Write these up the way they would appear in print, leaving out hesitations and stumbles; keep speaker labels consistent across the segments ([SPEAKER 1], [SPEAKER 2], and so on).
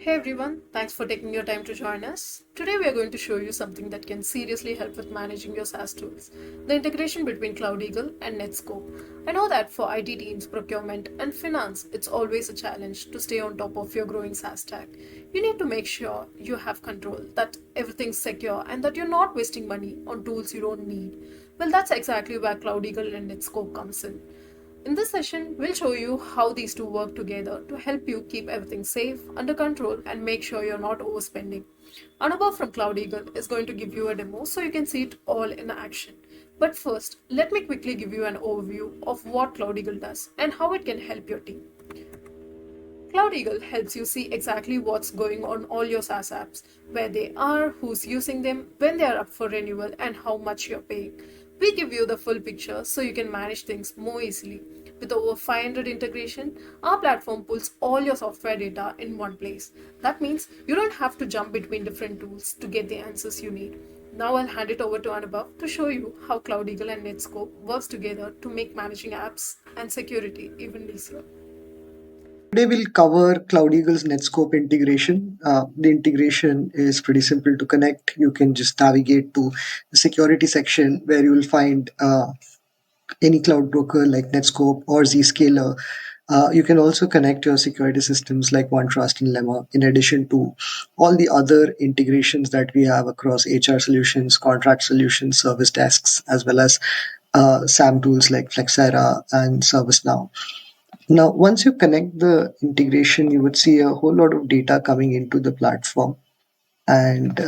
[SPEAKER 1] Hey everyone, thanks for taking your time to join us. Today we are going to show you something that can seriously help with managing your SaaS tools, the integration between CloudEagle and Netskope. I know that for IT teams, procurement, and finance, it's always a challenge to stay on top of your growing SaaS stack. You need to make sure you have control, that everything's secure, and that you're not wasting money on tools you don't need. Well, that's exactly where CloudEagle and Netskope comes in. In this session, we'll show you how these two work together to help you keep everything safe, under control, and make sure you're not overspending. Anubhav from CloudEagle is going to give you a demo so you can see it all in action. But first, let me quickly give you an overview of what CloudEagle does and how it can help your team. CloudEagle helps you see exactly what's going on all your SaaS apps, where they are, who's using them, when they are up for renewal, and how much you're paying. We give you the full picture so you can manage things more easily. With over 500 integration, our platform pulls all your software data in one place. That means you don't have to jump between different tools to get the answers you need. Now I'll hand it over to Anubhav to show you how CloudEagle and Netskope works together to make managing apps and security even easier.
[SPEAKER 2] Today we'll cover CloudEagle's Netscope integration. The integration is pretty simple to connect. You can just navigate to the security section where you will find any cloud broker like Netscope or Zscaler. You can also connect your security systems like OneTrust and Lemma, in addition to all the other integrations that we have across HR solutions, contract solutions, service desks, as well as SAM tools like Flexera and ServiceNow. Now, once you connect the integration, you would see a whole lot of data coming into the platform. And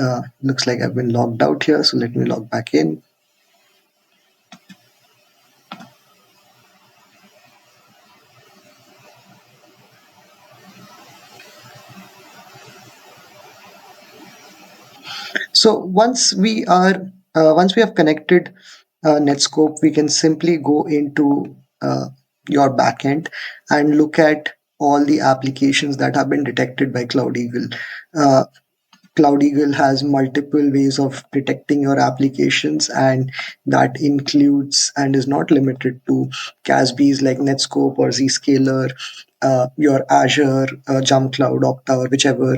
[SPEAKER 2] looks like I've been logged out here, so let me log back in. So once we have connected Netscope, we can simply go into your backend and look at all the applications that have been detected by CloudEagle. Uh, CloudEagle has multiple ways of detecting your applications, and that includes and is not limited to CASBs like Netscope or Zscaler, your Azure, Jump Cloud, Okta, or whichever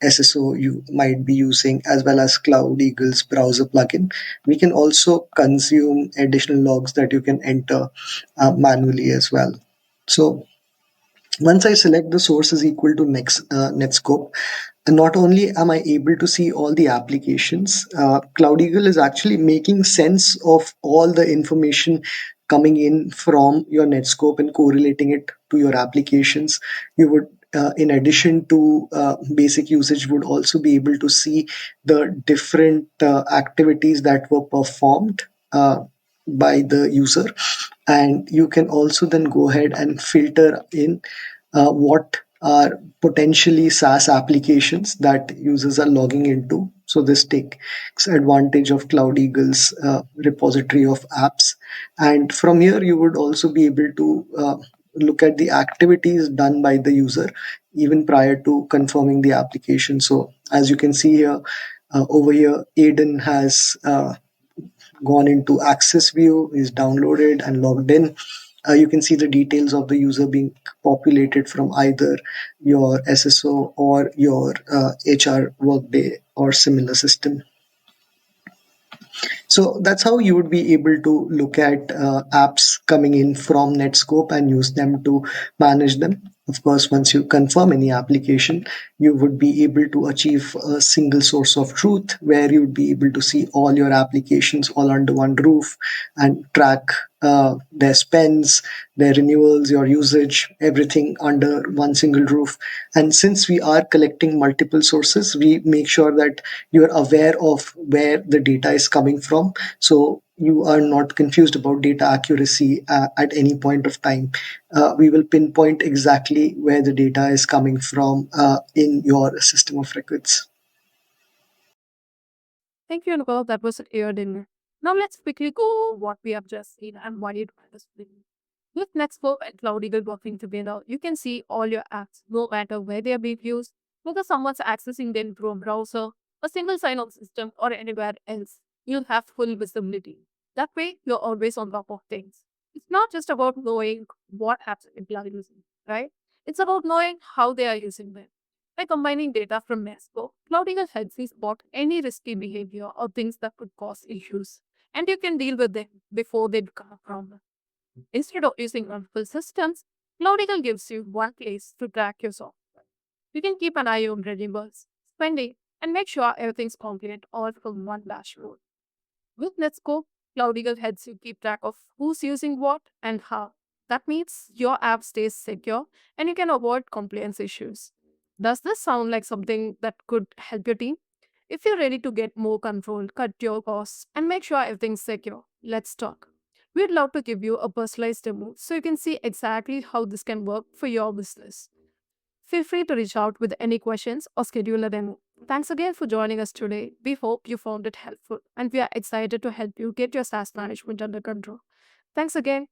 [SPEAKER 2] SSO you might be using, as well as CloudEagle's browser plugin. We can also consume additional logs that you can enter manually as well. So once I select the source is equal to Netscope, not only am I able to see all the applications, CloudEagle is actually making sense of all the information coming in from your Netscope and correlating it to your applications. You would, in addition to basic usage, would also be able to see the different activities that were performed by the user, and you can also then go ahead and filter in what are potentially SaaS applications that users are logging into. So this takes advantage of CloudEagle's repository of apps. And from here, you would also be able to look at the activities done by the user even prior to confirming the application. So as you can see here, over here, Aiden has gone into access view, is downloaded and logged in. You can see the details of the user being populated from either your SSO or your HR Workday or similar system. So that's how you would be able to look at apps coming in from Netscope and use them to manage them. Of course, once you confirm any application, you would be able to achieve a single source of truth where you would be able to see all your applications all under one roof and track their spends, their renewals, your usage, everything under one single roof. And since we are collecting multiple sources, we make sure that you're aware of where the data is coming from. So you are not confused about data accuracy at any point of time. We will pinpoint exactly where the data is coming from in your system of records.
[SPEAKER 1] Thank you, Anubhav. That was a clear dinner. Now let's quickly go over what we have just seen and why it matters. With Nextcloud and CloudEagle working together, you can see all your apps, no matter where they are being used, whether someone's accessing them through a browser, a single sign-on system, or anywhere else. You'll have full visibility. That way, you're always on top of things. It's not just about knowing what apps people are using, right? It's about knowing how they are using them. By combining data from Nesco, CloudEagle helps you spot any risky behavior or things that could cause issues, and you can deal with them before they become a problem. Instead of using multiple systems, CloudEagle gives you one place to track your software. You can keep an eye on renewables, spending, and make sure everything's compliant all from one dashboard. With Netskope, CloudEagle helps you keep track of who's using what and how. That means your app stays secure and you can avoid compliance issues. Does this sound like something that could help your team? If you're ready to get more control, cut your costs, and make sure everything's secure, let's talk. We'd love to give you a personalized demo so you can see exactly how this can work for your business. Feel free to reach out with any questions or schedule a demo. Thanks again for joining us today. We hope you found it helpful and we are excited to help you get your SaaS management under control. Thanks again.